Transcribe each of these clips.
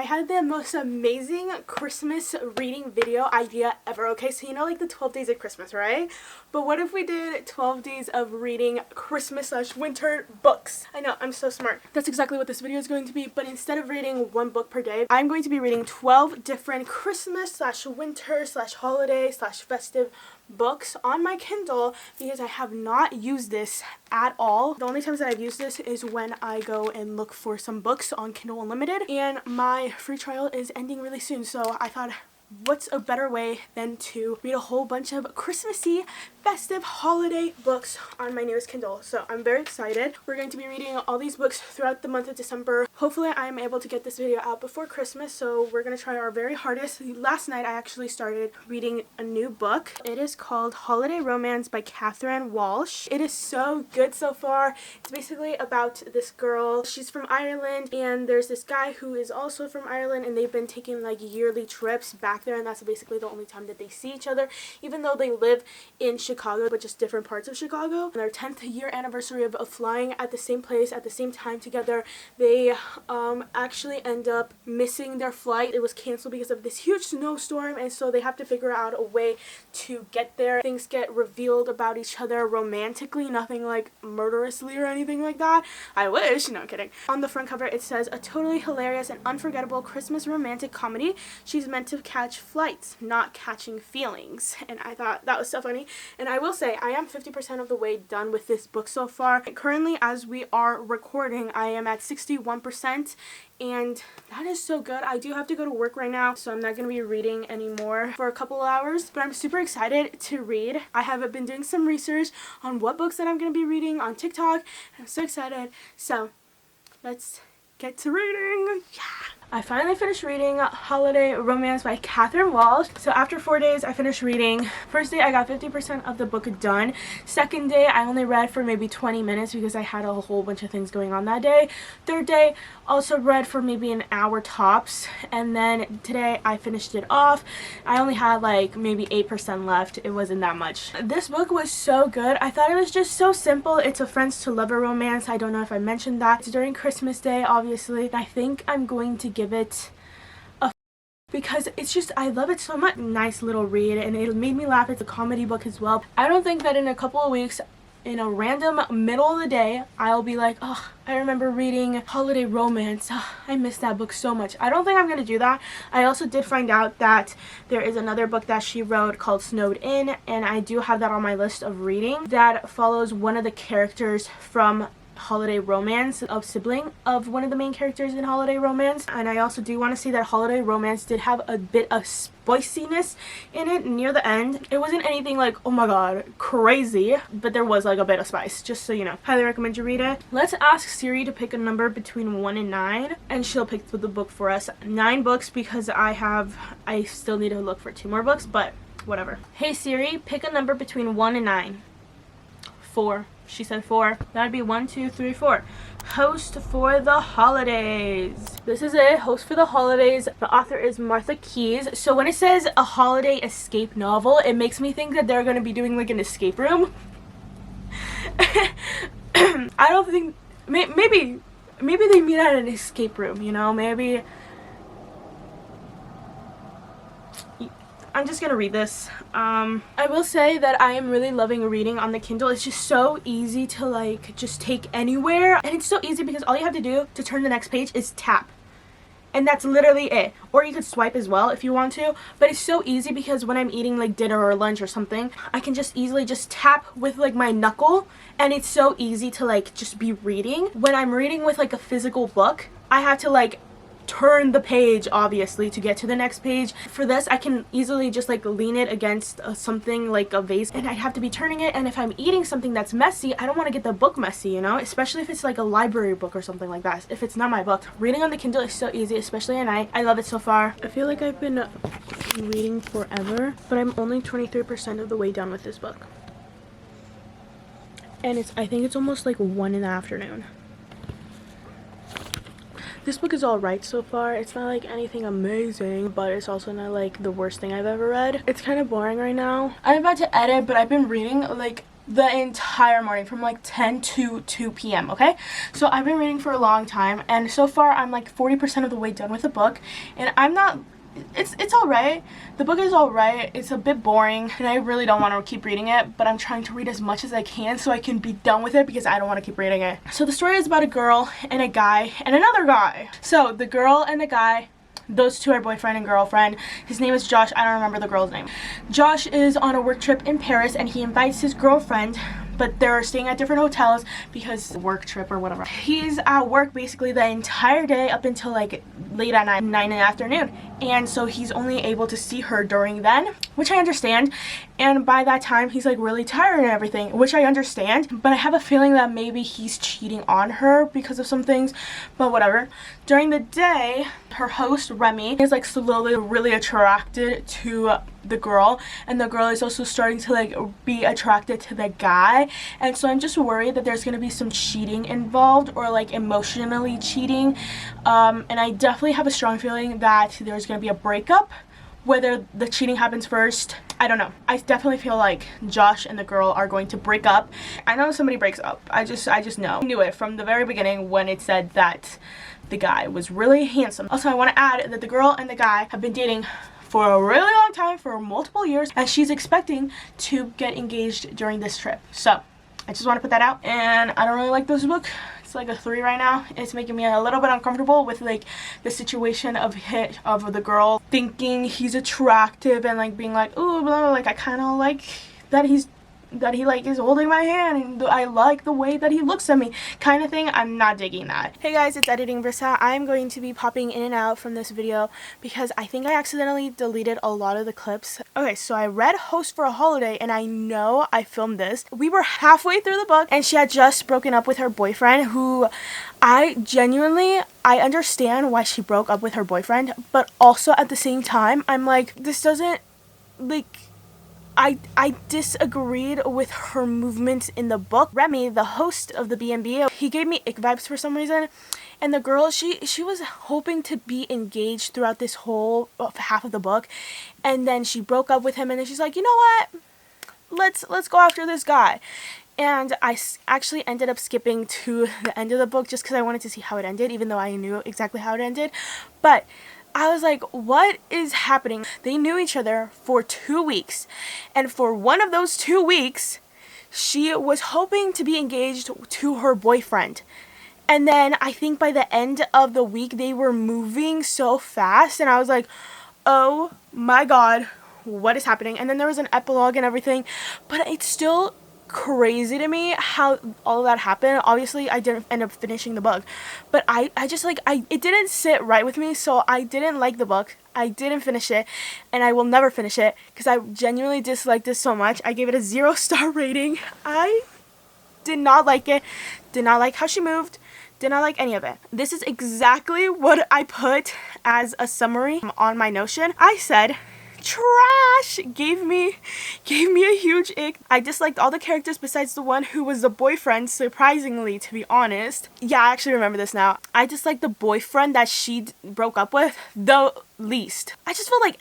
had the most amazing Christmas reading video idea ever. Okay, so you know like the 12 days of Christmas, right? But what if we did 12 days of reading Christmas/winter books? I know, I'm so smart. That's exactly what this video is going to be, but instead of reading one book per day, I'm going to be reading 12 different Christmas/winter/holiday/festive books on my Kindle because I have not used this at all. The only times that I've used this is when I go and look for some books on Kindle Unlimited, and my free trial is ending really soon, so I thought, what's a better way than to read a whole bunch of Christmassy, festive, holiday books on my newest Kindle. So I'm very excited. We're going to be reading all these books throughout the month of December. Hopefully I am able to get this video out before Christmas, so we're going to try our very hardest. Last night I actually started reading a new book. It is called Holiday Romance by Catherine Walsh. It is so good so far. It's basically about this girl. She's from Ireland, and there's this guy who is also from Ireland, and they've been taking like yearly trips back there, and that's basically the only time that they see each other, even though they live in Chicago, but just different parts of Chicago. On their 10th year anniversary of flying at the same place at the same time together, they actually end up missing their flight. It was canceled because of this huge snowstorm, and so they have to figure out a way to get there. Things get revealed about each other romantically, nothing like murderously or anything like that. I wish, no kidding. On the front cover it says, a totally hilarious and unforgettable Christmas romantic comedy. She's meant to catch flights, not catching feelings. And I thought that was so funny. And I will say, I am 50% of the way done with this book so far. Currently, as we are recording, I am at 61%, and that is so good. I do have to go to work right now, so I'm not going to be reading anymore for a couple of hours, but I'm super excited to read. I have been doing some research on what books that I'm going to be reading on TikTok. I'm so excited. So let's get to reading. Yeah. I finally finished reading Holiday Romance by Catherine Walsh. So after 4 days, I finished reading. First day, I got 50% of the book done. Second day, I only read for maybe 20 minutes because I had a whole bunch of things going on that day. Third day, also read for maybe an hour tops. And then today, I finished it off. I only had like maybe 8% left. It wasn't that much. This book was so good. I thought it was just so simple. It's a friends to lover romance. I don't know if I mentioned that. It's during Christmas Day, obviously. I think I'm going to give it a because it's just, I love it so much. Nice little read, and it made me laugh. It's a comedy book as well. I don't think that in a couple of weeks, in a random middle of the day, I'll be like, oh, I remember reading Holiday Romance. Oh, I missed that book so much. I don't think I'm gonna do that. I also did find out that there is another book that she wrote called Snowed In, and I do have that on my list of reading that follows one of the characters from Holiday Romance, a sibling of one of the main characters in Holiday Romance. And I also do want to say that Holiday Romance did have a bit of spiciness in it near the end. It wasn't anything like, oh my god, crazy, but there was like a bit of spice, just so you know. Highly recommend you read it. Let's ask Siri to pick a number between 1 and 9, and she'll pick the book for us. 9 books because I still need to look for 2 more books, but whatever. Hey Siri, pick a number between 1 and 9. 4. She said 4. That'd be 1, 2, 3, 4. Host for the Holidays. This is it. Host for the Holidays. The author is Martha Keyes. So when it says a holiday escape novel, it makes me think that they're going to be doing like an escape room. I don't think... Maybe they meet at an escape room, you know? Maybe... I'm just gonna read this. I will say that I am really loving reading on the Kindle. It's just so easy to like just take anywhere, and it's so easy because all you have to do to turn the next page is tap, and that's literally it. Or you could swipe as well if you want to, but it's so easy because when I'm eating like dinner or lunch or something, I can just easily just tap with like my knuckle, and it's so easy to like just be reading. When I'm reading with like a physical book, I have to like turn the page obviously to get to the next page. For this, I can easily just like lean it against something like a vase, and I'd have to be turning it, and if I'm eating something that's messy, I don't want to get the book messy, you know, especially if it's like a library book or something like that. If it's not my book, reading on the Kindle is so easy, especially at night. I love it so far. I feel like I've been reading forever, but I'm only 23% of the way done with this book, and I think it's almost like 1 in the afternoon. This book is alright so far. It's not like anything amazing, but it's also not like the worst thing I've ever read. It's kind of boring right now. I'm about to edit, but I've been reading like the entire morning from like 10 to 2 p.m. Okay, so I've been reading for a long time, and so far I'm like 40% of the way done with the book, and I'm not, it's all right. The book is all right. It's a bit boring and I really don't want to keep reading it, but I'm trying to read as much as I can so I can be done with it because I don't want to keep reading it. So the story is about a girl and a guy and another guy. So the girl and the guy, those two are boyfriend and girlfriend. His name is Josh. I don't remember the girl's name. Josh is on a work trip in Paris and he invites his girlfriend, but they're staying at different hotels because work trip or whatever. He's at work basically the entire day up until like late at 9 in the afternoon, and so he's only able to see her during then, which I understand. And by that time he's like really tired and everything, which I understand, but I have a feeling that maybe he's cheating on her because of some things, but whatever. During the day, her host Remy is like slowly really attracted to the girl, and the girl is also starting to like be attracted to the guy, and so I'm just worried that there's gonna be some cheating involved, or like emotionally cheating, and I definitely have a strong feeling that there's gonna be a breakup. Whether the cheating happens first, I don't know. I definitely feel like Josh and the girl are going to break up. I know somebody breaks up. I just know. I knew it from the very beginning when it said that the guy was really handsome. Also, I want to add that the girl and the guy have been dating for a really long time, for multiple years, and she's expecting to get engaged during this trip. So I just want to put that out, and I don't really like this book. It's like a 3 right now. It's making me a little bit uncomfortable with like the situation of the girl thinking he's attractive and like being like, ooh, blah, blah, like I kind of like that he like is holding my hand and I like the way that he looks at me kind of thing. I'm not digging that. Hey guys, it's Editing Versa. I'm going to be popping in and out from this video because I think I accidentally deleted a lot of the clips. Okay, so I read Host for a Holiday and I know I filmed this. We were halfway through the book and she had just broken up with her boyfriend, who I understand why she broke up with her boyfriend, but also at the same time I'm like, this doesn't like, I disagreed with her movements in the book. Remy, the host of the B&B, he gave me ick vibes for some reason. And the girl, she was hoping to be engaged throughout this whole half of the book. And then she broke up with him and then she's like, you know what? Let's go after this guy. And I actually ended up skipping to the end of the book just because I wanted to see how it ended, even though I knew exactly how it ended. But I was like, what is happening? They knew each other for 2 weeks. And for one of those 2 weeks, she was hoping to be engaged to her boyfriend. And then I think by the end of the week, they were moving so fast. And I was like, oh my God, what is happening? And then there was an epilogue and everything. But it's still crazy to me how all of that happened. Obviously I didn't end up finishing the book, but I just like, it didn't sit right with me, so I didn't like the book. I didn't finish it, and I will never finish it because I genuinely disliked it so much. I gave it a 0-star rating. I did not like it, did not like how she moved, did not like any of it. This is exactly what I put as a summary on my Notion. I said trash. Gave me a huge ick. I disliked all the characters besides the one who was the boyfriend, surprisingly, to be honest. Yeah, I actually remember this now. I disliked the boyfriend that she broke up with the least. I just felt like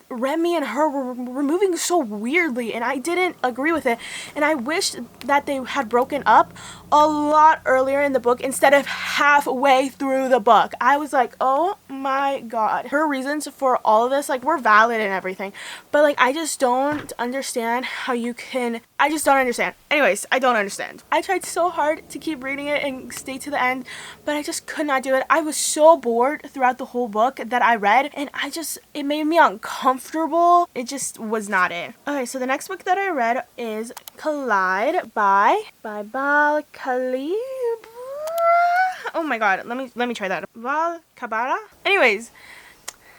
Remy and her were moving so weirdly and I didn't agree with it, and I wished that they had broken up a lot earlier in the book instead of halfway through the book. I was like, oh my God. Her reasons for all of this like were valid and everything, but like I just don't understand how you can, I just don't understand. Anyways, I don't understand. I tried so hard to keep reading it and stay to the end, but I just could not do it. I was so bored throughout the whole book that I read, and it made me uncomfortable. It just was not it. Okay, so the next book that I read is Collide by Bal Khalib. Oh my God, let me try that. Val Kabara. Anyways,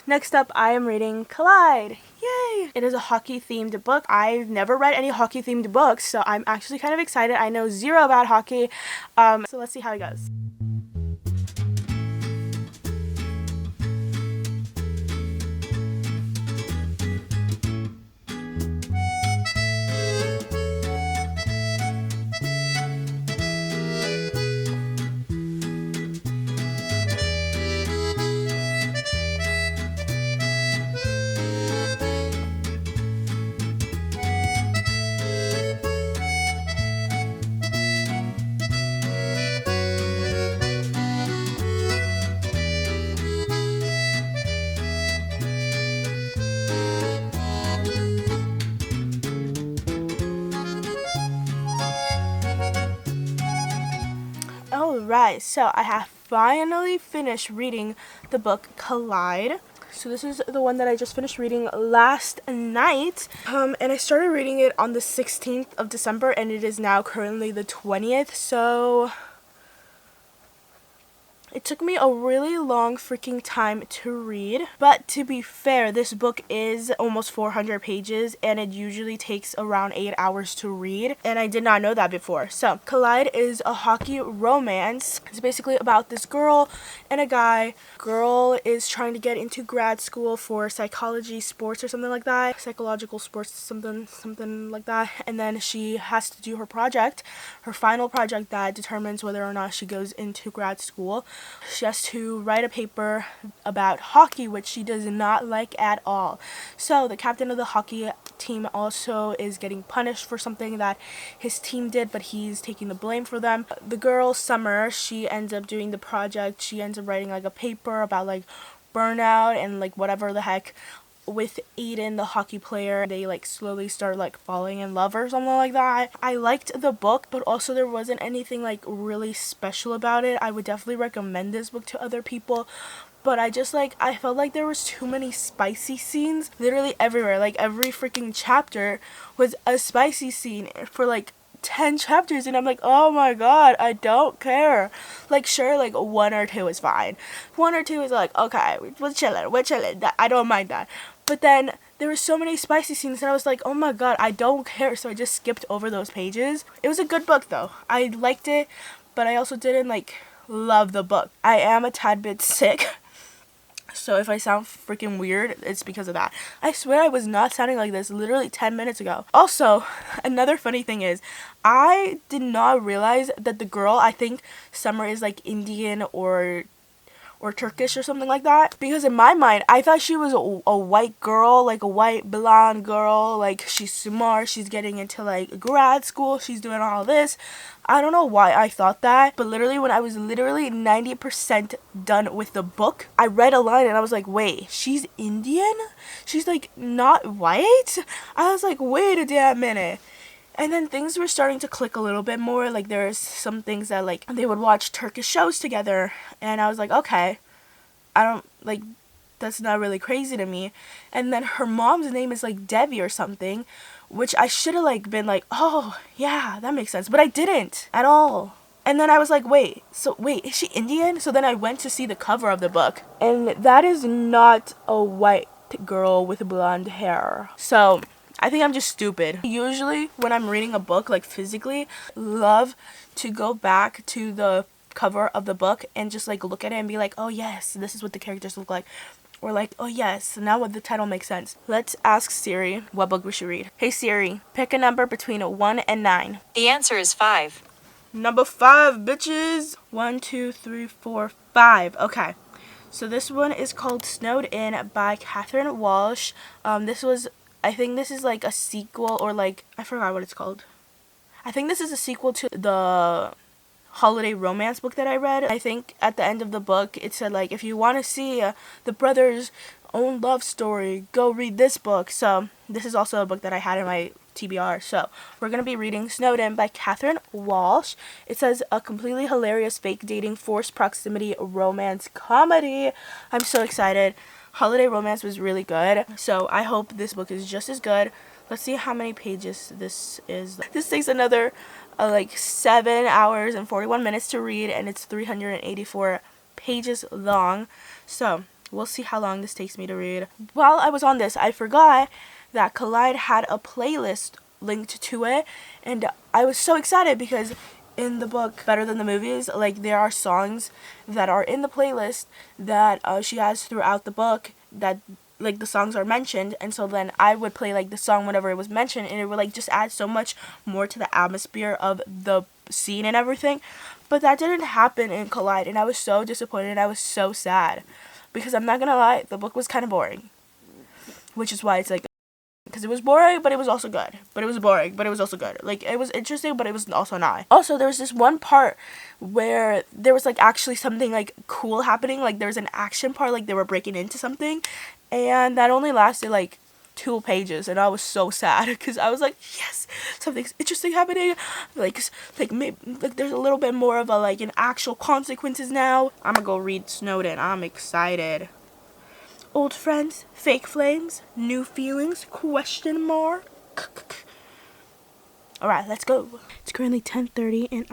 next up I am reading Collide. Yay! It is a hockey themed book. I've never read any hockey themed books, so I'm actually kind of excited. I know zero about hockey, so let's see how it goes. guys, so I have finally finished reading the book Collide. So this is the one that I just finished reading last night. And I started reading it on the 16th of December, and it is now currently the 20th. So it took me a really long freaking time to read, but to be fair, this book is almost 400 pages and it usually takes around 8 hours to read, and I did not know that before. So, Collide is a hockey romance. It's basically about this girl and a guy. Girl is trying to get into grad school for psychology, sports or something like that. Psychological sports, something like that. And then she has to do her project, her final project that determines whether or not she goes into grad school. She has to write a paper about hockey, which she does not like at all. So the captain of the hockey team also is getting punished for something that his team did, but he's taking the blame for them. The girl, Summer, she ends up doing the project. She ends up writing like a paper about like burnout and like whatever the heck with Aiden, the hockey player. They like slowly start like falling in love or something like that. I liked the book, but also there wasn't anything like really special about it. I would definitely recommend this book to other people, but I felt like there was too many spicy scenes literally everywhere. Like every freaking chapter was a spicy scene for like 10 chapters, and I'm like, oh my god, I don't care. Like, sure, like 1 or 2 is fine. 1 or 2 is like, okay, we're chilling. I don't mind that. But then there were so many spicy scenes and I was like, oh my god, I don't care. So I just skipped over those pages. It was a good book though. I liked it, but I also didn't like love the book. I am a tad bit sick. So if I sound freaking weird, it's because of that. I swear I was not sounding like this literally 10 minutes ago. Also, another funny thing is, I did not realize that the girl, I think Summer is like Indian or Turkish or something like that, because in my mind I thought she was a white girl, like a white blonde girl, like she's smart, she's getting into like grad school, she's doing all this. I don't know why I thought that, but literally when I was literally 90% done with the book, I read a line and I was like, wait, she's Indian? She's like not white? I was like, wait a damn minute. And then things were starting to click a little bit more. Like there's some things that like they would watch Turkish shows together, and I was like, okay, I don't like, that's not really crazy to me. And then her mom's name is like Devi or something, which I should have like been like, oh yeah, that makes sense, but I didn't at all. And then I was like, wait, is she Indian? So then I went to see the cover of the book, and that is not a white girl with blonde hair. So I think I'm just stupid. Usually when I'm reading a book, like physically, love to go back to the cover of the book and just like look at it and be like, oh yes, this is what the characters look like. Or like, oh yes, now what the title makes sense. Let's ask Siri what book we should read. Hey Siri, pick a number between 1 and 9. The answer is 5. Number 5, bitches. 1, 2, 3, 4, 5. Okay. So this one is called Snowed In by Catherine Walsh. I think this is like a sequel, or like, I forgot what it's called. I think this is a sequel to the holiday romance book that I read. I think at the end of the book, it said like, if you want to see the brothers' own love story, go read this book. So this is also a book that I had in my TBR. So we're going to be reading Snowed In by Catherine Walsh. It says a completely hilarious fake dating forced proximity romance comedy. I'm so excited. Holiday romance was really good, so I hope this book is just as good. Let's see how many pages this is. This takes another like 7 hours and 41 minutes to read, and it's 384 pages long. So we'll see how long this takes me to read. While I was on this, I forgot that Collide had a playlist linked to it, and I was so excited because in the book Better Than the Movies, like there are songs that are in the playlist that she has throughout the book that like the songs are mentioned, and so then I would play like the song whenever it was mentioned, and it would like just add so much more to the atmosphere of the scene and everything. But that didn't happen in Collide, and I was so disappointed. I was so sad because I'm not gonna lie, the book was kind of boring, which is why it's like, because it was boring, but it was also good. But it was boring, but it was also good. Like, it was interesting, but it was also not. Also, there was this one part where there was, like, actually something, like, cool happening. Like, there was an action part, like, they were breaking into something. And that only lasted, like, 2 pages, and I was so sad because I was like, yes, something's interesting happening. Maybe like there's a little bit more of a like an actual consequences now. I'm gonna go read Snowden. I'm excited. Old friends, fake flames, new feelings, question mark. Alright, let's go. It's currently 10:30 and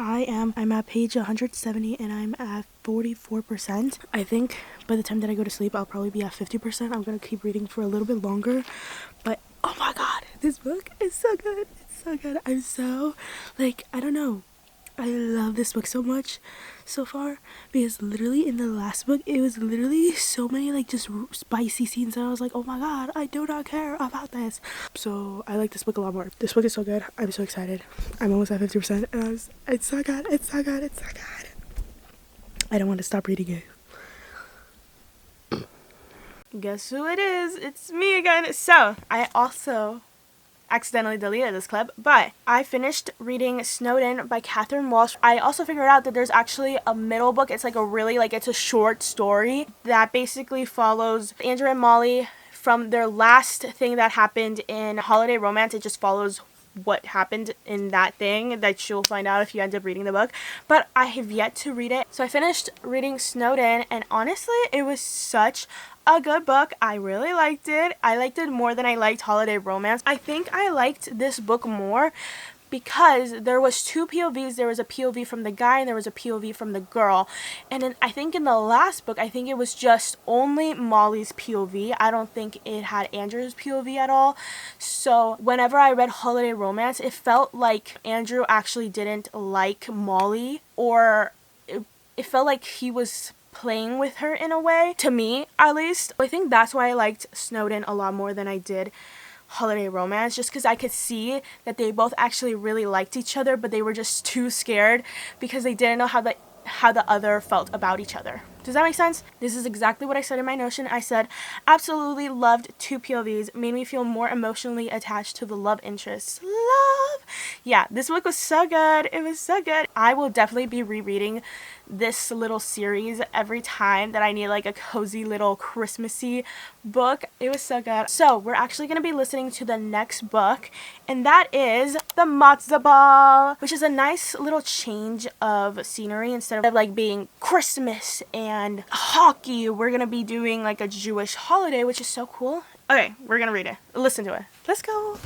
I'm at page 170 and I'm at 44%. I think by the time that I go to sleep, I'll probably be at 50%. I'm gonna keep reading for a little bit longer. But oh my god, this book is so good. It's so good. I'm so, like, I don't know. I love this book so much so far because literally in the last book it was literally so many like just spicy scenes and I was like, oh my god, I do not care about this. So I like this book a lot more. This book is so good. I'm so excited. I'm almost at 50% and it's so good. It's so good. It's so good. I don't want to stop reading it. Guess who it is? It's me again. So I also accidentally deleted this clip, but I finished reading Snowden by Catherine Walsh. I also figured out that there's actually a middle book. It's like a really, like, it's a short story that basically follows Andrew and Molly from their last thing that happened in Holiday Romance. It just follows what happened in that thing that you'll find out if you end up reading the book, but I have yet to read it. So I finished reading Snowden and honestly it was such a good book. I really liked it. I liked it more than I liked Holiday Romance. I think I liked this book more because there was 2 POVs. There was a POV from the guy and there was a POV from the girl. And then I think in the last book, I think it was just only Molly's POV. I don't think it had Andrew's POV at all. So whenever I read Holiday Romance, it felt like Andrew actually didn't like Molly, or it felt like he was playing with her in a way, to me at least. I think that's why I liked Snowden a lot more than I did Holiday Romance, just because I could see that they both actually really liked each other, but they were just too scared because they didn't know how the other felt about each other. Does that make sense? This is exactly what I said in my Notion. I said, absolutely loved 2 POVs, made me feel more emotionally attached to the love interests. Love! Yeah, this book was so good. It was so good. I will definitely be rereading this little series every time that I need like a cozy little Christmassy book. It was so good. So we're actually going to be listening to the next book, and that is The Matzo Ball, which is a nice little change of scenery. Instead of like being Christmas and hockey, we're going to be doing like a Jewish holiday, which is so cool. Okay, we're going to read it. Listen to it. Let's go.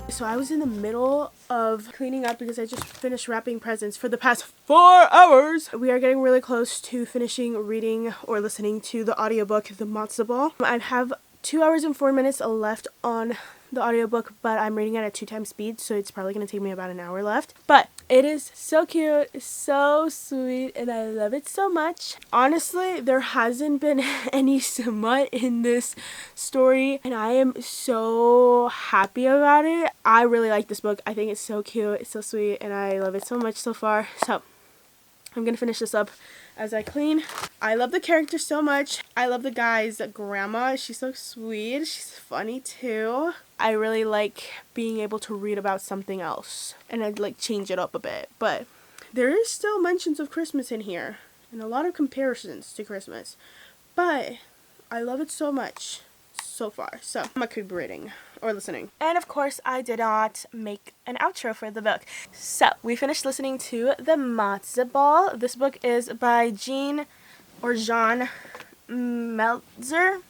So I was in the middle of cleaning up because I just finished wrapping presents for the past 4 hours. We are getting really close to finishing reading or listening to the audiobook, The Matzo Ball. I have 2 hours and 4 minutes left on the audiobook, but I'm reading it at 2 times speed, so it's probably going to take me about an hour left. But it is so cute, so sweet, and I love it so much. Honestly, there hasn't been any smut in this story, and I am so happy about it. I really like this book. I think it's so cute, it's so sweet, and I love it so much so far. So I'm going to finish this up as I clean. I love the characters so much. I love the guy's grandma. She's so sweet. She's funny too. I really like being able to read about something else and I'd like change it up a bit. But there is still mentions of Christmas in here and a lot of comparisons to Christmas. But I love it so much so far. So I'm gonna keep reading or listening. And of course, I did not make an outro for the book. So we finished listening to The Matzo Ball. This book is by Jean Meltzer,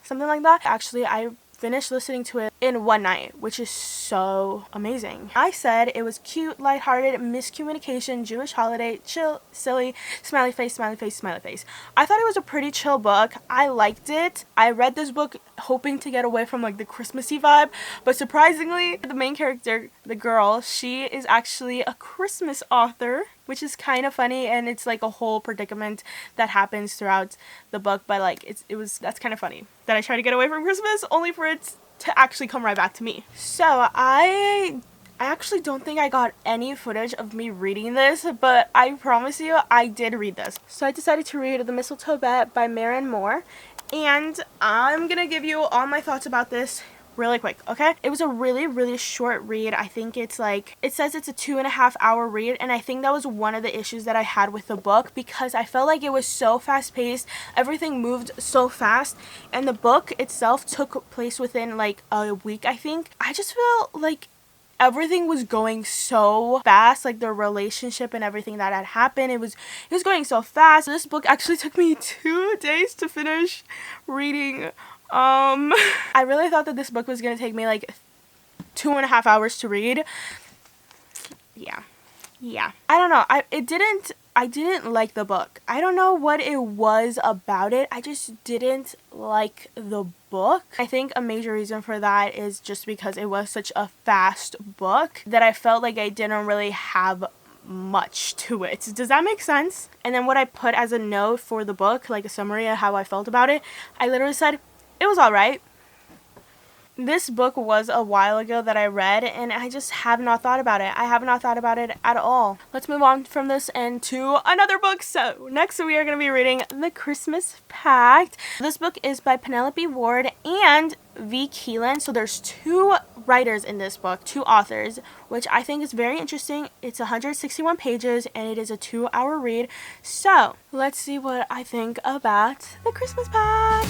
something like that. Actually, I finished listening to it in one night, which is so amazing. I said it was cute, lighthearted, miscommunication, Jewish holiday, chill, silly, smiley face, smiley face, smiley face. I thought it was a pretty chill book. I liked it. I read this book hoping to get away from like the Christmassy vibe, but surprisingly, the main character, the girl, she is actually a Christmas author, which is kind of funny, and it's like a whole predicament that happens throughout the book, but like that's kind of funny that I try to get away from Christmas only for it to actually come right back to me. So I actually don't think I got any footage of me reading this, but I promise you I did read this. So I decided to read The Mistletoe Bet by Maren Moore. and I'm gonna give you all my thoughts about this really quick, okay? It was a really short read. I think it's like, it says it's a 2.5 hour read, and I think that was one of the issues that I had with the book, because I felt like it was so fast paced, everything moved so fast, and the book itself took place within like a week, I think. I just felt like everything was going so fast, like the relationship and everything that had happened, it was going so fast. This book actually took me 2 days to finish reading. I really thought that this book was gonna take me like 2.5 hours to read. Yeah. I don't know. I didn't like the book. I don't know what it was about it. I just didn't like the book. I think a major reason for that is just because it was such a fast book that I felt like I didn't really have much to it. Does that make sense? And then what I put as a note for the book, like a summary of how I felt about it, I literally said, it was alright. This book was a while ago that I read, and I just have not thought about it. I have not thought about it at all. Let's move on from this and to another book. So next we are going to be reading The Christmas Pact. This book is by Penelope Ward and V. Keelan. So there's 2 writers in this book, 2 authors, which I think is very interesting. It's 161 pages and it is a 2-hour read. So let's see what I think about The Christmas Pact.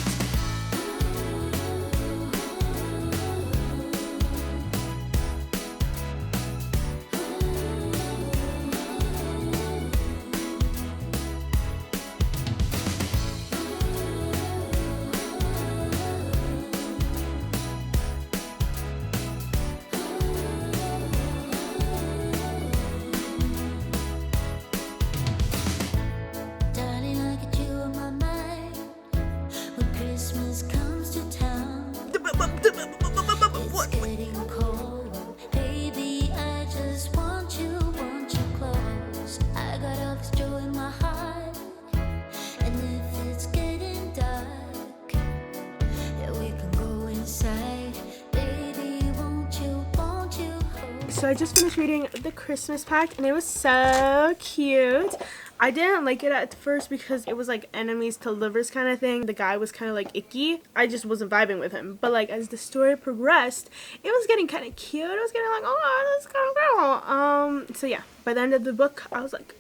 So I just finished reading The Christmas Pact and it was so cute. I didn't like it at first because it was like enemies to lovers kind of thing. The guy was kind of like icky. I just wasn't vibing with him. But like as the story progressed, it was getting kind of cute. It was getting like, oh, this kind of girl. So yeah, by the end of the book, I was like,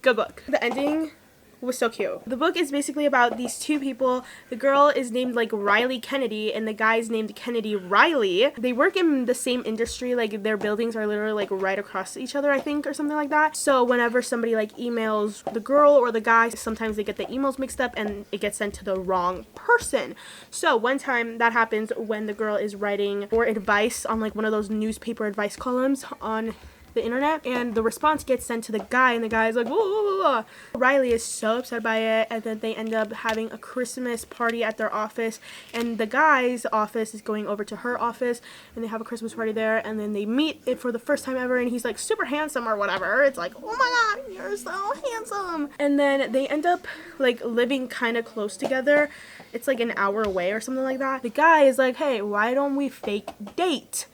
good book. The ending was so cute. The book is basically about these 2 people. The girl is named like Riley Kennedy and the guy is named Kennedy Riley. They work in the same industry, like their buildings are literally like right across each other, I think, or something like that. So whenever somebody like emails the girl or the guy, sometimes they get the emails mixed up and it gets sent to the wrong person. So one time that happens when the girl is writing for advice on like one of those newspaper advice columns on the internet, and the response gets sent to the guy and the guy is like, whoa. Riley is so upset by it, and then they end up having a Christmas party at their office, and the guy's office is going over to her office and they have a Christmas party there, and then they meet it for the first time ever and he's like super handsome or whatever. It's like, oh my god, you're so handsome. And then they end up like living kind of close together. It's like an hour away or something like that. The guy is like, hey, why don't we fake date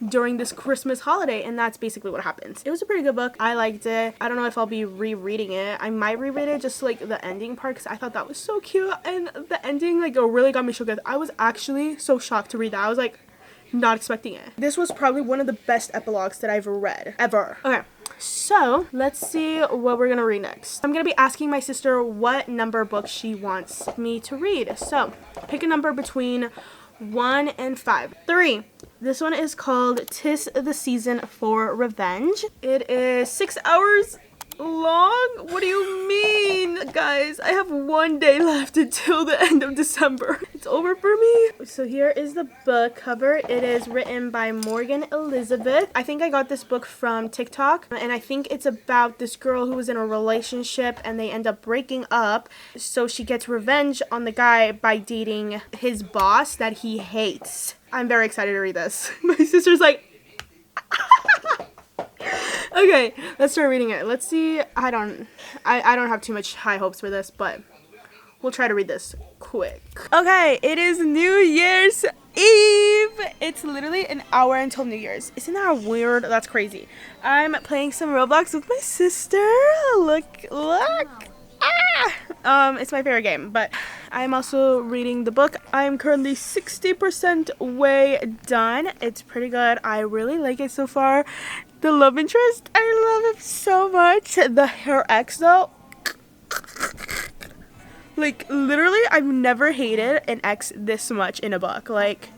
during this Christmas holiday? And that's basically what happens. It was a pretty good book. I liked it. I don't know if I'll be rereading it. I might reread it just like the ending part because I thought that was so cute, and the ending like it really got me shook. I was actually so shocked to read that. I was like not expecting it. This was probably one of the best epilogues that I've read ever. Okay, so let's see what we're gonna read next. I'm gonna be asking my sister what number book she wants me to read. So pick a number between 1 and 5. 3. This one is called 'Tis the Season for Revenge. It is 6 hours long. What do you mean, guys? I have 1 day left until the end of December. It's over for me. So here is the book cover. It is written by Morgan Elizabeth. I think I got this book from TikTok, and I think it's about this girl who was in a relationship and they end up breaking up, so she gets revenge on the guy by dating his boss that he hates. I'm very excited to read this. My sister's like okay, let's start reading it. Let's see. I don't have too much high hopes for this, but we'll try to read this quick. Okay, it is New Year's Eve. It's literally an hour until New Year's. Isn't that weird? That's crazy. I'm playing some Roblox with my sister. Look. It's my favorite game, but I'm also reading the book. I'm currently 60% way done. It's pretty good. I really like it so far. The love interest, I love him so much. The her ex though, like literally I've never hated an ex this much in a book. Like,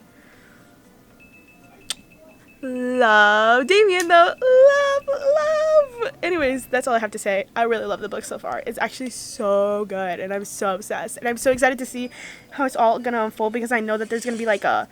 love Damien though. Love. Anyways, that's all I have to say. I really love the book so far. It's actually so good and I'm so obsessed. And I'm so excited to see how it's all gonna unfold because I know that there's gonna be like a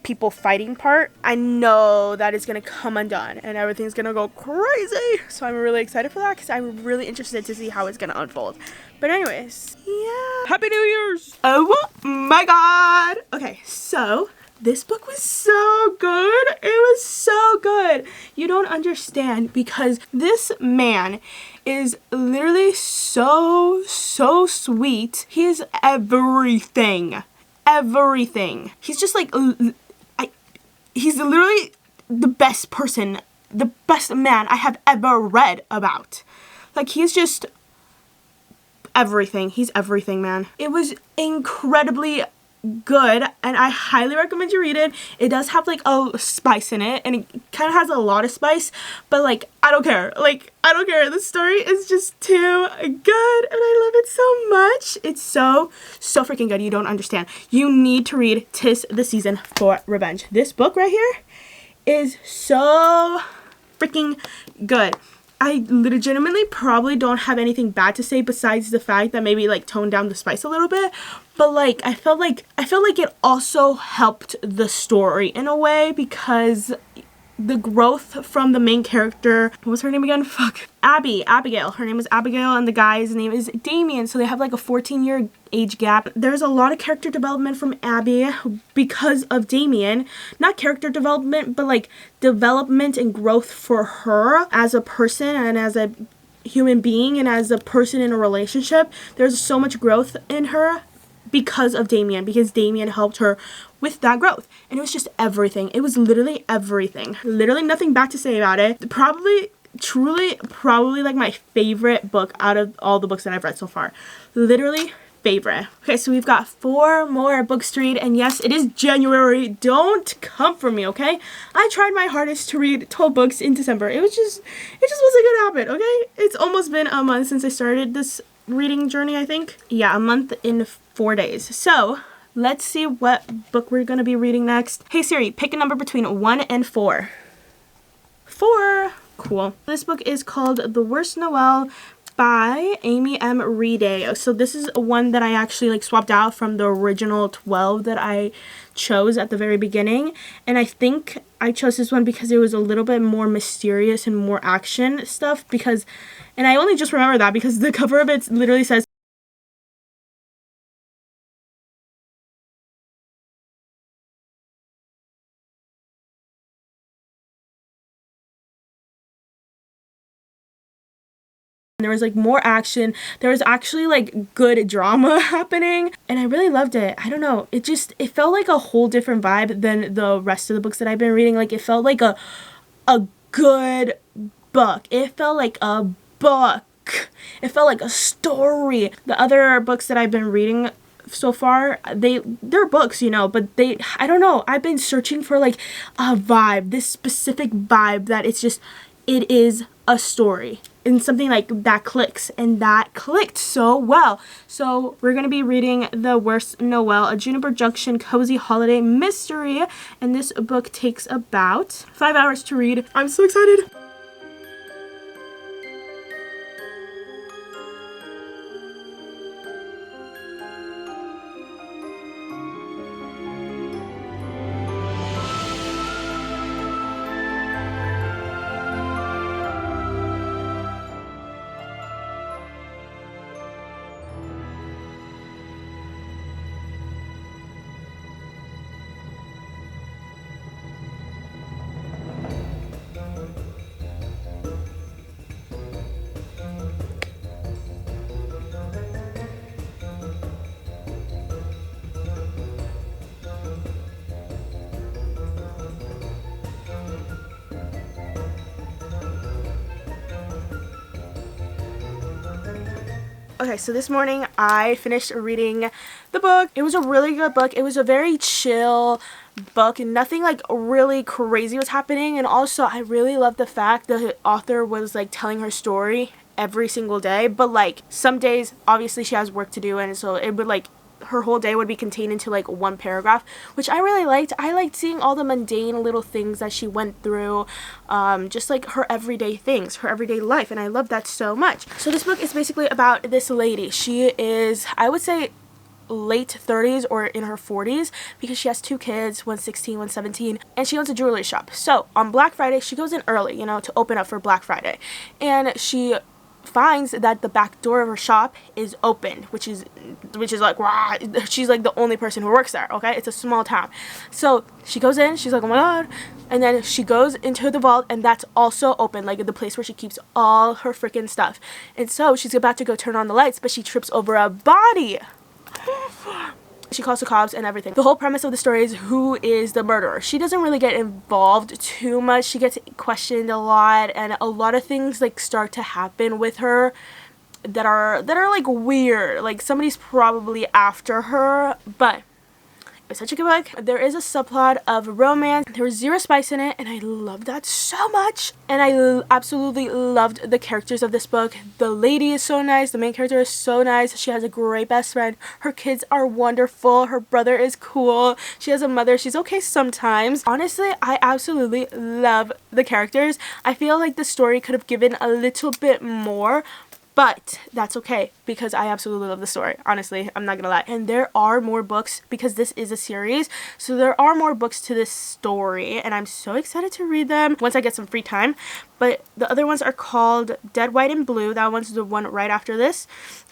people fighting part. I know that it's gonna come undone and everything's gonna go crazy. So I'm really excited for that because I'm really interested to see how it's gonna unfold. But anyways, yeah. Happy New Year's! Oh my god! Okay, so this book was so good. It was so good. You don't understand because this man is literally so sweet. He is everything. Everything. He's just like, he's literally the best person, the best man I have ever read about. Like, he's just everything. He's everything, man. It was incredibly good and I highly recommend you read it. It does have like a spice in it and it kind of has a lot of spice, but like I don't care. Like I don't care. The story is just too good and I love it so much. It's so freaking good. You don't understand. You need to read 'Tis the Season for Revenge. This book right here is so freaking good. I legitimately probably don't have anything bad to say besides the fact that maybe like tone down the spice a little bit, but like I felt like it also helped the story in a way because the growth from the main character, what was her name again? Abigail. Her name is Abigail and the guy's name is Damien. So they have like a 14-year age gap. There's a lot of character development from Abby because of Damien. Not character development, but like development and growth for her as a person and as a human being and as a person in a relationship. There's so much growth in her because of Damien, because Damien helped her with that growth. And it was just everything. It was literally everything. Literally nothing bad to say about it. Probably like my favorite book out of all the books that I've read so far. Literally favorite. Okay, so we've got 4 more books to read, and yes, it is January. Don't come for me, okay? I tried my hardest to read 12 books in December. It just wasn't gonna happen, okay? It's almost been a month since I started this reading journey, I think. Yeah, a month in 4 days. So let's see what book we're gonna be reading next. Hey Siri, pick a number between 1 and 4. 4. Cool. This book is called The Worst Noel by Amy M. Reedy. So this is one that I actually like swapped out from the original 12 that I chose at the very beginning. And I think I chose this one because it was a little bit more mysterious and more action stuff and I only just remember that because the cover of it literally says there was like more action. There was actually like good drama happening and I really loved it. I don't know. It felt like a whole different vibe than the rest of the books that I've been reading. Like it felt like a good book. It felt like a book. It felt like a story. The other books that I've been reading so far, they're books, you know, but I don't know. I've been searching for like a vibe, this specific vibe that it is a story and something like that clicks, and that clicked so well. So we're gonna be reading The Worst Noel, a Juniper Junction cozy holiday mystery, and this book takes about 5 hours to read. I'm so excited. Okay, so this morning I finished reading the book. It was a really good book. It was a very chill book and nothing like really crazy was happening. And also I really loved the fact that the author was like telling her story every single day, but like some days obviously she has work to do, and so it would like her whole day would be contained into like one paragraph, which I really liked. I liked seeing all the mundane little things that she went through, just like her everyday things, her everyday life, and I love that so much. So this book is basically about this lady. She is, I would say, late 30s or in her 40s, because she has 2 kids, one's 16, one's 17, and she owns a jewelry shop. So on Black Friday she goes in early, you know, to open up for Black Friday, and she finds that the back door of her shop is open, which is like, wow, she's like the only person who works there. Okay, it's a small town. So she goes in, she's like, oh my god, and then she goes into the vault, and that's also open, like the place where she keeps all her freaking stuff. And so she's about to go turn on the lights, but she trips over a body. She calls the cops and everything. The whole premise of the story is who is the murderer. She doesn't really get involved too much. She gets questioned a lot, and a lot of things like start to happen with her that are like weird. Like somebody's probably after her, but it's such a good book. There is a subplot of romance. There was 0 spice in it, and I loved that so much. And I absolutely loved the characters of this book. The lady is so nice. The main character is so nice. She has a great best friend. Her kids are wonderful. Her brother is cool. She has a mother. She's okay sometimes. Honestly, I absolutely love the characters. I feel like the story could have given a little bit more, but that's okay because I absolutely love the story. Honestly, I'm not gonna lie. And there are more books because this is a series. So there are more books to this story, and I'm so excited to read them once I get some free time. But the other ones are called Dead, White, and Blue. That one's the one right after this.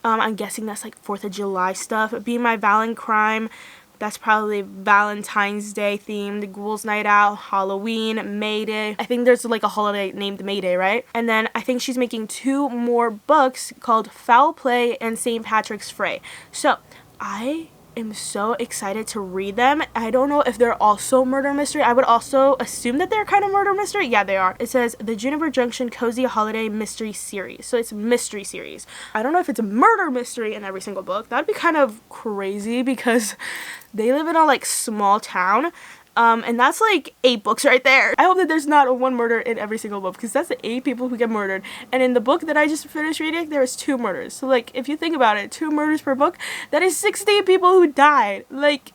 I'm guessing that's like 4th of July stuff. Be My Valentine. That's probably Valentine's Day themed, Ghouls Night Out, Halloween, May Day. I think there's like a holiday named May Day, right? And then I think she's making 2 more books called Foul Play and St. Patrick's Fray. So I am so excited to read them. I don't know if they're also murder mystery. I would also assume that they're kind of murder mystery. Yeah, they are. It says the Juniper Junction Cozy Holiday Mystery Series. So it's mystery series. I don't know if it's a murder mystery in every single book. That'd be kind of crazy because they live in a like small town. And that's like 8 books right there. I hope that there's not one murder in every single book, because that's the 8 people who get murdered. And in the book that I just finished reading, there was 2 murders. So like, if you think about it, 2 murders per book, that is 60 people who died. Like,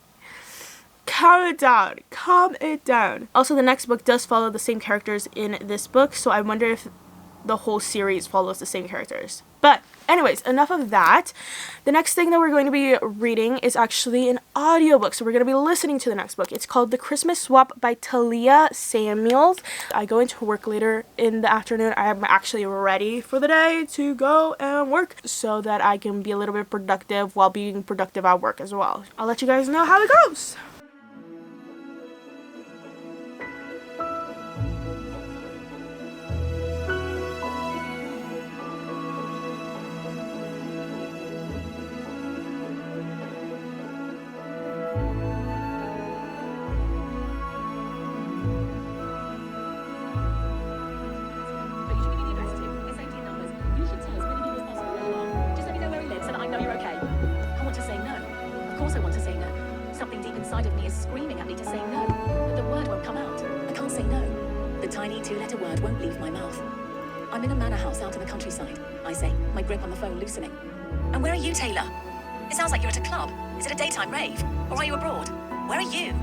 calm it down. Calm it down. Also, the next book does follow the same characters in this book, so I wonder if the whole series follows the same characters. But anyways, enough of that. The next thing that we're going to be reading is actually an audiobook. So we're going to be listening to the next book. It's called The Christmas Swap by Talia Samuels. I go into work later in the afternoon. I am actually ready for the day to go and work so that I can be a little bit productive while being productive at work as well. I'll let you guys know how it goes. Inside of me is screaming at me to say no, but the word won't come out. I can't say no. The tiny 2-letter word won't leave my mouth. I'm in a manor house out in the countryside, I say, my grip on the phone loosening. And where are you, Taylor? It sounds like you're at a club. Is it a daytime rave? Or are you abroad? Where are you?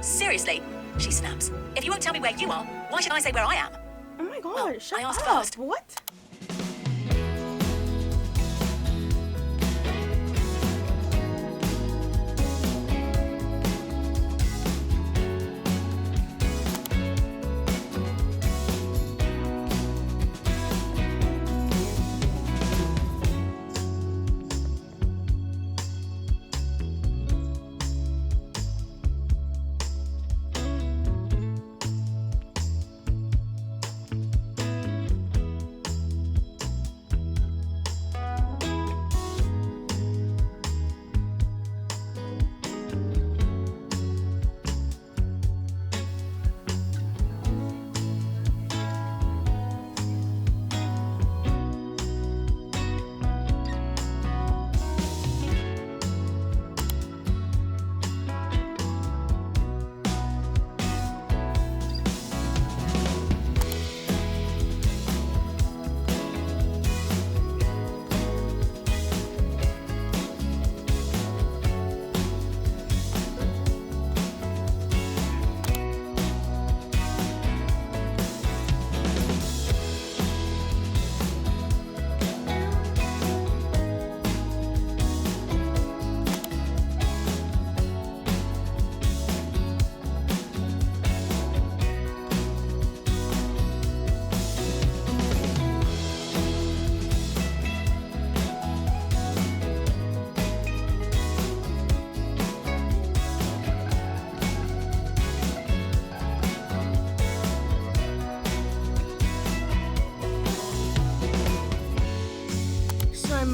Seriously? She snaps. If you won't tell me where you are, why should I say where I am? Oh my god, Well, shut I asked up. first. What?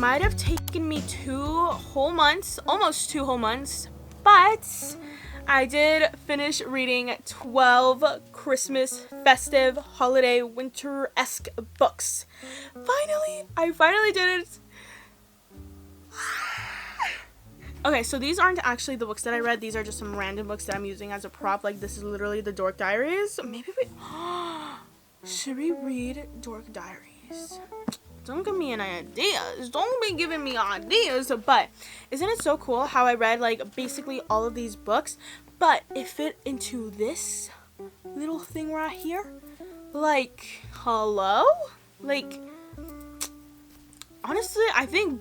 might have taken me 2 whole months, almost 2 whole months, but I did finish reading 12 Christmas, festive, holiday, winter-esque books. I finally did it. Okay, so these aren't actually the books that I read. These are just some random books that I'm using as a prop. Like, this is literally the Dork Diaries. Maybe we... Should we read Dork Diaries? Don't give me any ideas. Don't be giving me ideas. But isn't it so cool how I read, like, basically all of these books, but it fit into this little thing right here? Like, hello? Like, honestly, I think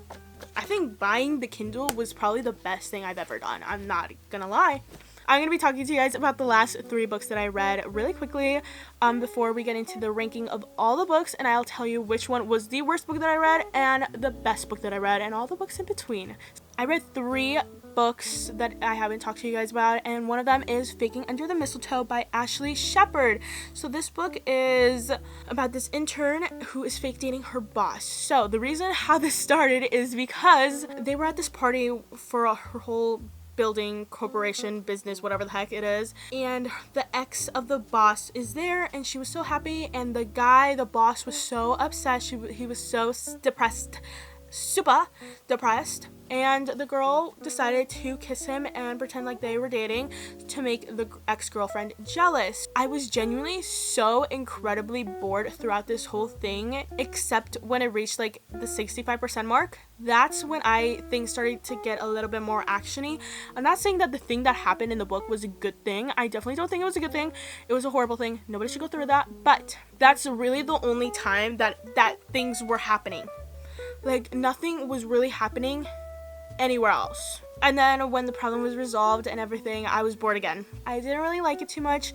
buying the Kindle was probably the best thing I've ever done. I'm not gonna lie. I'm going to be talking to you guys about the last 3 books that I read really quickly before we get into the ranking of all the books, and I'll tell you which one was the worst book that I read and the best book that I read and all the books in between. I read 3 books that I haven't talked to you guys about, and one of them is Faking Under the Mistletoe by Ashley Shepherd. So this book is about this intern who is fake dating her boss. So the reason how this started is because they were at this party for her whole building, corporation, business, whatever the heck it is, and the ex of the boss is there, and she was so happy, and the boss was so upset. He was so depressed, super depressed, and the girl decided to kiss him and pretend like they were dating to make the ex-girlfriend jealous. I was genuinely so incredibly bored throughout this whole thing, except when it reached like the 65% mark. That's when things started to get a little bit more actiony. I'm not saying that the thing that happened in the book was a good thing. I definitely don't think it was a good thing. It was a horrible thing. Nobody should go through that. But that's really the only time that things were happening. Like, nothing was really happening anywhere else. And then when the problem was resolved and everything, I was bored again. I didn't really like it too much,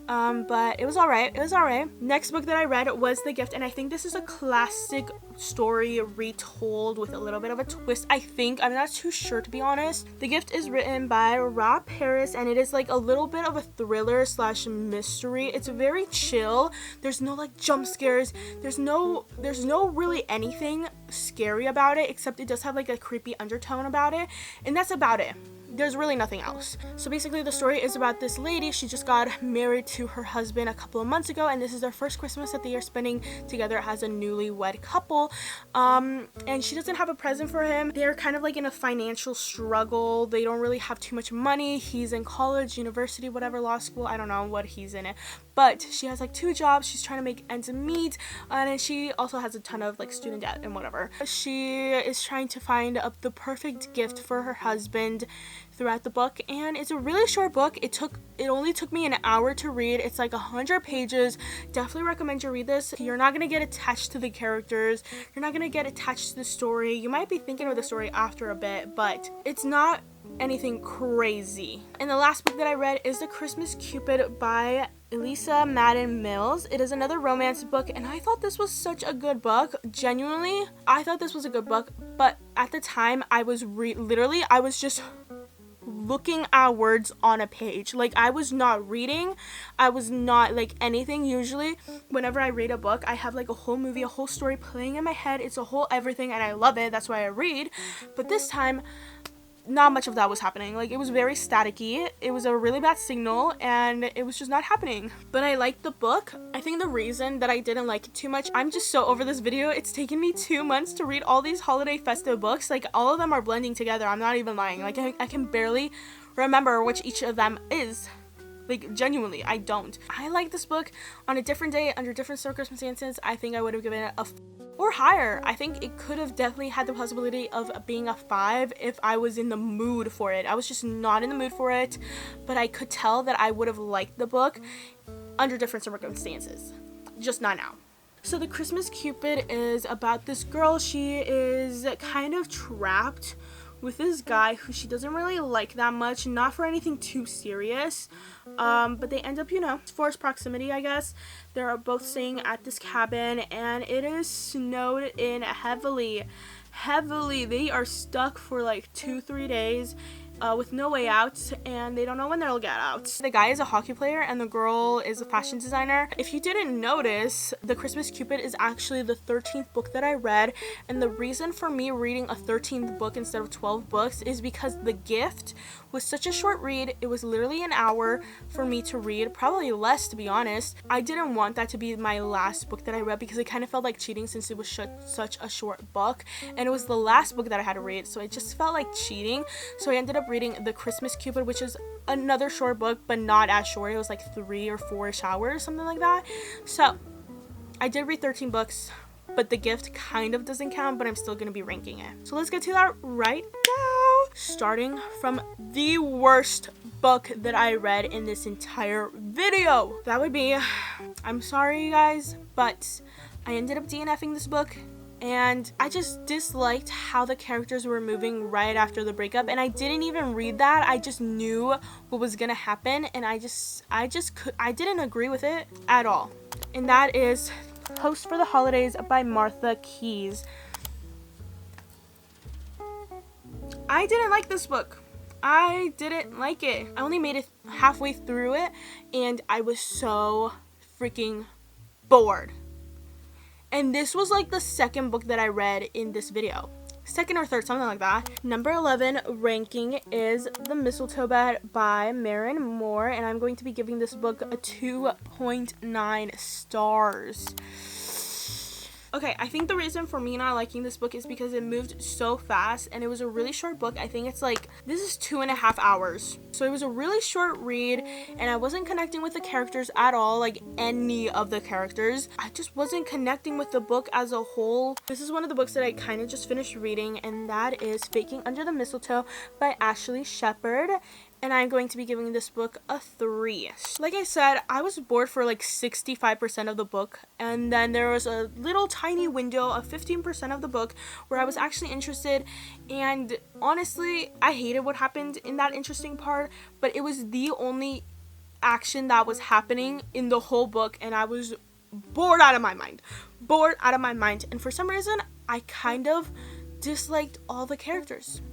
but it was alright. Next book that I read was The Gift, and I think this is a classic story retold with a little bit of a twist, I think. I'm not too sure, to be honest. The Gift is written by Rob Harris, and it is like a little bit of a thriller / mystery. It's very chill. There's no like jump scares. There's no really anything scary about it, except it does have like a creepy undertone about it, and that's about it. There's really nothing else. So basically the story is about this lady. She just got married to her husband a couple of months ago, and this is their first Christmas that they are spending together as a newlywed couple. And she doesn't have a present for him. They're kind of like in a financial struggle. They don't really have too much money. He's in college, university, whatever, law school. I don't know what he's in it. But she has like 2 jobs. She's trying to make ends meet, and then she also has a ton of like student debt and whatever. She is trying to find the perfect gift for her husband throughout the book, and it's a really short book. It only took me an hour to read. It's like 100 pages. Definitely recommend you read this. You're not gonna get attached to the characters. You're not gonna get attached to the story. You might be thinking of the story after a bit, but it's not anything crazy. And the last book that I read is The Christmas Cupid by Elisa Madden Mills. It is another romance book, and I thought this was such a good book. Genuinely, I thought this was a good book, but at the time I was I was just looking at words on a page. Like, I was not reading. I was not like anything. Usually whenever I read a book, I have like a whole movie, a whole story playing in my head. It's a whole everything, and I love it. That's why I read. But this time, not much of that was happening. Like, it was very staticky. It was a really bad signal, and it was just not happening. But I liked the book. I think the reason that I didn't like it too much, I'm just so over this video. It's taken me 2 months to read all these holiday festive books. Like, all of them are blending together. I'm not even lying. Like, I can barely remember which each of them is. Like, genuinely, I don't. I like this book on a different day, under different circumstances. I think I would have given it a or higher. I think it could have definitely had the possibility of being a 5 if I was in the mood for it. I was just not in the mood for it, but I could tell that I would have liked the book under different circumstances. Just not now. So The Christmas Cupid is about this girl. She is kind of trapped with this guy who she doesn't really like that much, not for anything too serious, but they end up, forced proximity, I guess. They're both staying at this cabin, and it is snowed in heavily. They are stuck for like 2-3 days, with no way out, and they don't know when they'll get out. The guy is a hockey player and the girl is a fashion designer. If you didn't notice, The Christmas Cupid is actually the 13th book that I read, and the reason for me reading a 13th book instead of 12 books is because The Gift was such a short read. It was literally an hour for me to read, probably less to be honest. I didn't want that to be my last book that I read because it kind of felt like cheating since it was such a short book, and it was the last book that I had to read, so it just felt like cheating. So I ended up reading The Christmas Cupid, which is another short book, but not as short. It was like 3 or 4-ish hours, something like that. So I did read 13 books, but The Gift kind of doesn't count, but I'm still gonna be ranking it. So let's get to that right now, starting from the worst book that I read in this entire video. That would be, I'm sorry you guys, but I ended up DNFing this book, and I just disliked how the characters were moving right after the breakup, and I didn't even read that. I just knew what was gonna happen, and I didn't agree with it at all. And that is Post for the Holidays by Martha Keyes. I didn't like this book. I didn't like it. I only made it halfway through it, and I was so freaking bored. And this was like the second book that I read in this video. Second or third, something like that. Number 11 ranking is The Mistletoe Bed by Maren Moore, and I'm going to be giving this book a 2.9 stars. Okay, I think the reason for me not liking this book is because it moved so fast, and it was a really short book. I think it's like, this is 2.5 hours. So it was a really short read, and I wasn't connecting with the characters at all, like any of the characters. I just wasn't connecting with the book as a whole. This is one of the books that I kind of just finished reading, and that is Faking Under the Mistletoe by Ashley Shepherd. And I'm going to be giving this book a 3. Like I said, I was bored for like 65% of the book, and then there was a little tiny window of 15% of the book where I was actually interested, and honestly, I hated what happened in that interesting part, but it was the only action that was happening in the whole book, and I was bored out of my mind. And for some reason, I kind of disliked all the characters.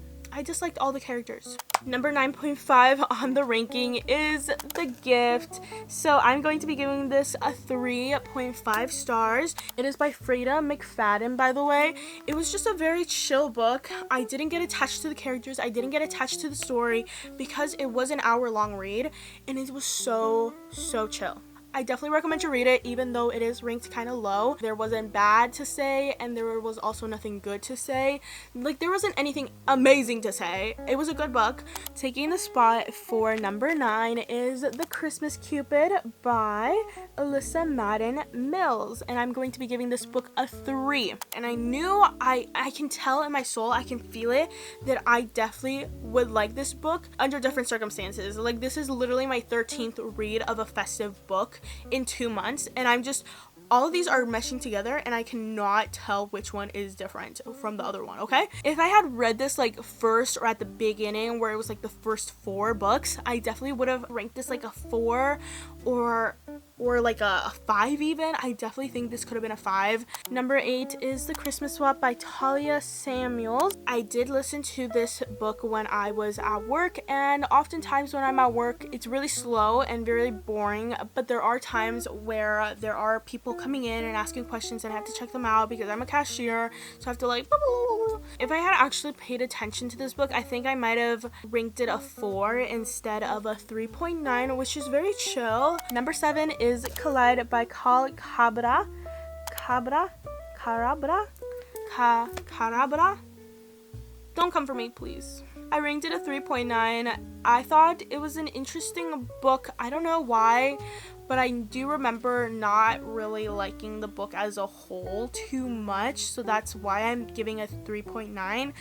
Number 9.5 on the ranking is The Gift. So I'm going to be giving this a 3.5 stars. It is by Freda McFadden, by the way. It was just a very chill book. I didn't get attached to the characters. I didn't get attached to the story because it was an hour-long read, and it was so chill. I definitely recommend you read it, even though it is ranked kind of low. There wasn't bad to say, and there was also nothing good to say. Like, there wasn't anything amazing to say. It was a good book. Taking the spot for number 9 is The Christmas Cupid by Alyssa Madden Mills, and I'm going to be giving this book a 3. And I knew, I can tell in my soul, I can feel it, that I definitely would like this book under different circumstances. Like, this is literally my 13th read of a festive book in 2 months, and all of these are meshing together, and I cannot tell which one is different from the other one, okay? If I had read this like first or at the beginning where it was like the first 4 books, I definitely would have ranked this like a 4 or like a 5 even. I definitely think this could have been a 5. Number 8 is The Christmas Swap by Talia Samuels. I did listen to this book when I was at work, and oftentimes when I'm at work, it's really slow and very boring, but there are times where there are people coming in and asking questions, and I have to check them out because I'm a cashier, so I have to like blah, blah, blah. If I had actually paid attention to this book, I think I might have ranked it a 4 instead of a 3.9, which is very chill. Number 7 is Collide by Kal Carabra. Don't come for me, please. I ranked it a 3.9. I thought it was an interesting book. I don't know why, but I do remember not really liking the book as a whole too much, so that's why I'm giving it 3.9.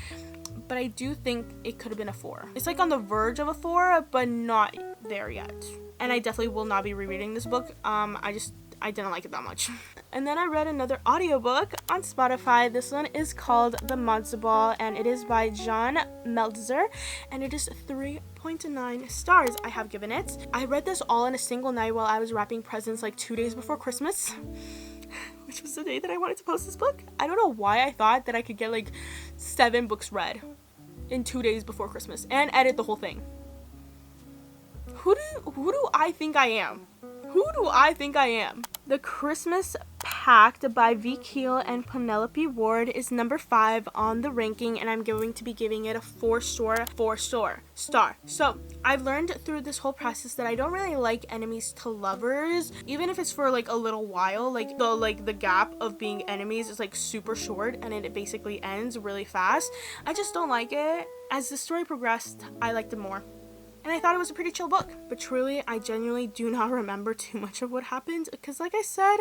But I do think it could have been a 4. It's like on the verge of a 4, but not there yet. And I definitely will not be rereading this book. I didn't like it that much. And then I read another audiobook on Spotify. This one is called The Matzo Ball, and it is by John Meltzer, and it is 3.9 stars I have given it. I read this all in a single night while I was wrapping presents like 2 days before Christmas, which was the day that I wanted to post this book. I don't know why I thought that I could get like 7 books read in 2 days before Christmas and edit the whole thing. Who do I think I am? Who do I think I am? The Christmas Pact by V. Keel and Penelope Ward is number 5 on the ranking, and I'm going to be giving it a 4-star. So I've learned through this whole process that I don't really like enemies to lovers, even if it's for like a little while. Like the gap of being enemies is like super short, and it basically ends really fast. I just don't like it. As the story progressed, I liked it more. And I thought it was a pretty chill book. But truly, I genuinely do not remember too much of what happened. Because like I said,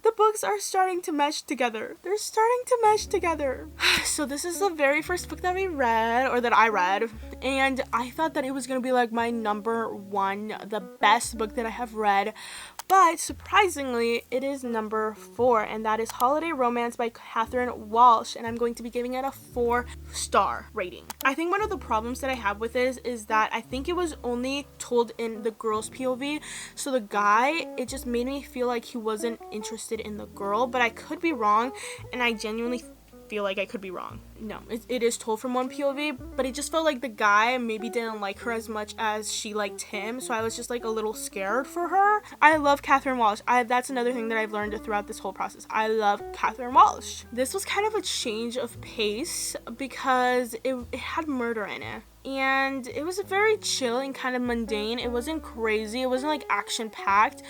the books are starting to mesh together. They're starting to mesh together. So this is the very first book that I read. And I thought that it was going to be like my number 1, the best book that I have read. But surprisingly, it is number 4. And that is Holiday Romance by Catherine Walsh. And I'm going to be giving it a 4-star rating. I think one of the problems that I have with this is that I think it was only told in the girl's POV, so the guy, it just made me feel like he wasn't interested in the girl, but I could be wrong, and I genuinely feel like I could be wrong. No, it is told from one POV, but it just felt like the guy maybe didn't like her as much as she liked him, so I was just like a little scared for her. I love Catherine Walsh. That's another thing that I've learned throughout this whole process. I love Catherine Walsh. This was kind of a change of pace because it had murder in it. And it was very chill and kind of mundane. It wasn't crazy. It wasn't like action-packed.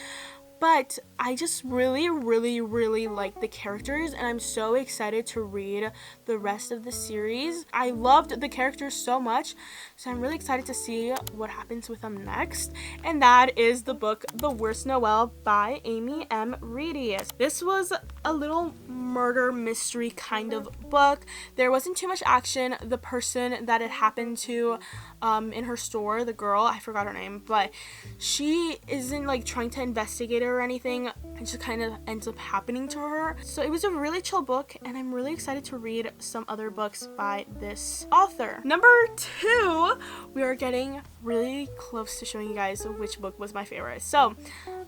But I just really, really, really like the characters, and I'm so excited to read the rest of the series. I loved the characters so much, so I'm really excited to see what happens with them next. And that is the book The Worst Noel by Amy M. Reedy. This was a little murder mystery kind of book. There wasn't too much action. The person that it happened to in her store, the girl, I forgot her name, but she isn't like trying to investigate it or anything. It just kind of ends up happening to her. So it was a really chill book, and I'm really excited to read some other books by this author. Number 2, we are getting really close to showing you guys which book was my favorite. So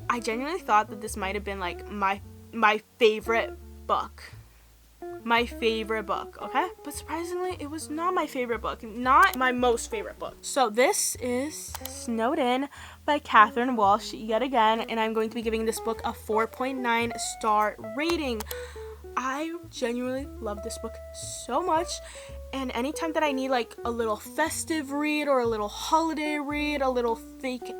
I genuinely thought that this might have been like my favorite book. My favorite book, okay? But surprisingly, it was not my favorite book. Not my most favorite book. So this is Snowed In by Catherine Walsh yet again, and I'm going to be giving this book a 4.9-star rating. I genuinely love this book so much, and anytime that I need like a little festive read or a little holiday read, a little fake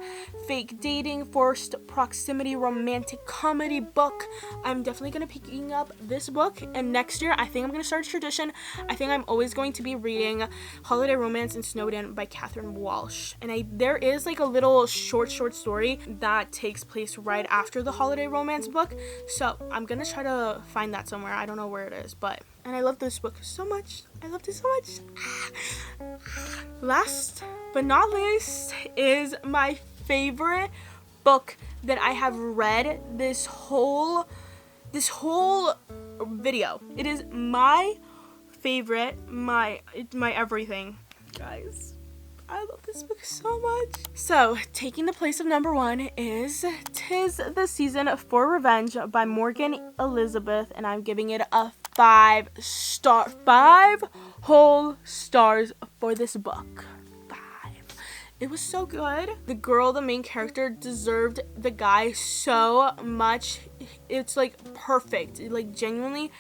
dating, forced proximity, romantic comedy book, I'm definitely going to be picking up this book. And next year, I think I'm going to start a tradition. I think I'm always going to be reading Holiday Romance and Snowed In by Catherine Walsh. And there is like a little short story that takes place right after the Holiday Romance book. So I'm going to try to find that somewhere. I don't know where it is, and I love this book so much. I loved it so much. Last but not least is my favorite book that I have read this whole video. It is my favorite, my everything, guys. I love this book so much. So, taking the place of number 1 is 'Tis the Season for Revenge by Morgan Elizabeth, and I'm giving it a 5 whole stars for this book. 5. It was so good. The girl, the main character, deserved the guy so much. It's like perfect, like genuinely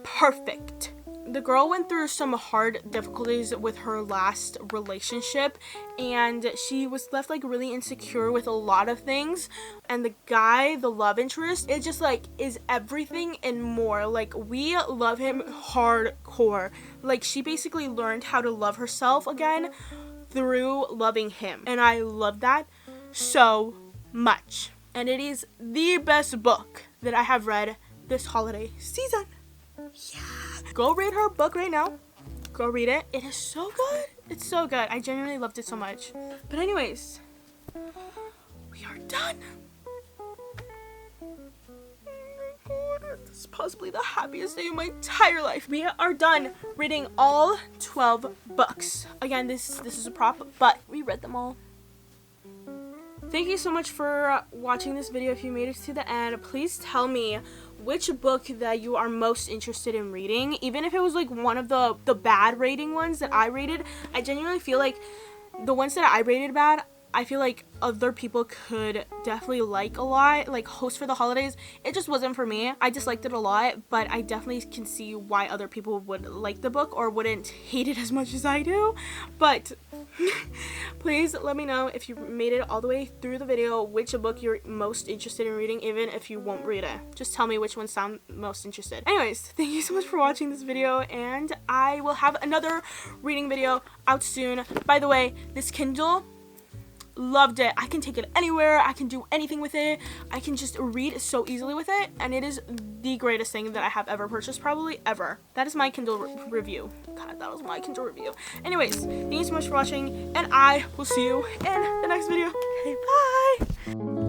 perfect. The girl went through some hard difficulties with her last relationship, and she was left like really insecure with a lot of things. And the guy, the love interest, it just like is everything and more. Like, we love him hardcore. Like, she basically learned how to love herself again through loving him, and I love that so much. And it is the best book that I have read this holiday season. Yeah. Go read her book right now. Go read it. It is so good. It's so good. I genuinely loved it so much. But anyways, we are done. Oh my God. This is possibly the happiest day of my entire life. We are done reading all 12 books. Again, this is a prop, but we read them all. thank you so much for watching this video. If you made it to the end, please tell me which book that you are most interested in reading. Even if it was like one of the bad rating ones that I rated, I genuinely feel like the ones that I rated bad, I feel like other people could definitely like a lot. Like Host for the Holidays, it just wasn't for me. I disliked it a lot, but I definitely can see why other people would like the book or wouldn't hate it as much as I do. But please let me know if you made it all the way through the video, which book you're most interested in reading, even if you won't read it. Just tell me which one sound most interested. Anyways, thank you so much for watching this video, and I will have another reading video out soon. By the way, this Kindle, loved it. I can take it anywhere. I can do anything with it. I can just read so easily with it, and it is the greatest thing that I have ever purchased, probably ever. That is my Kindle review. God, that was my Kindle review. Anyways, thank you so much for watching, and I will see you in the next video. Okay, bye!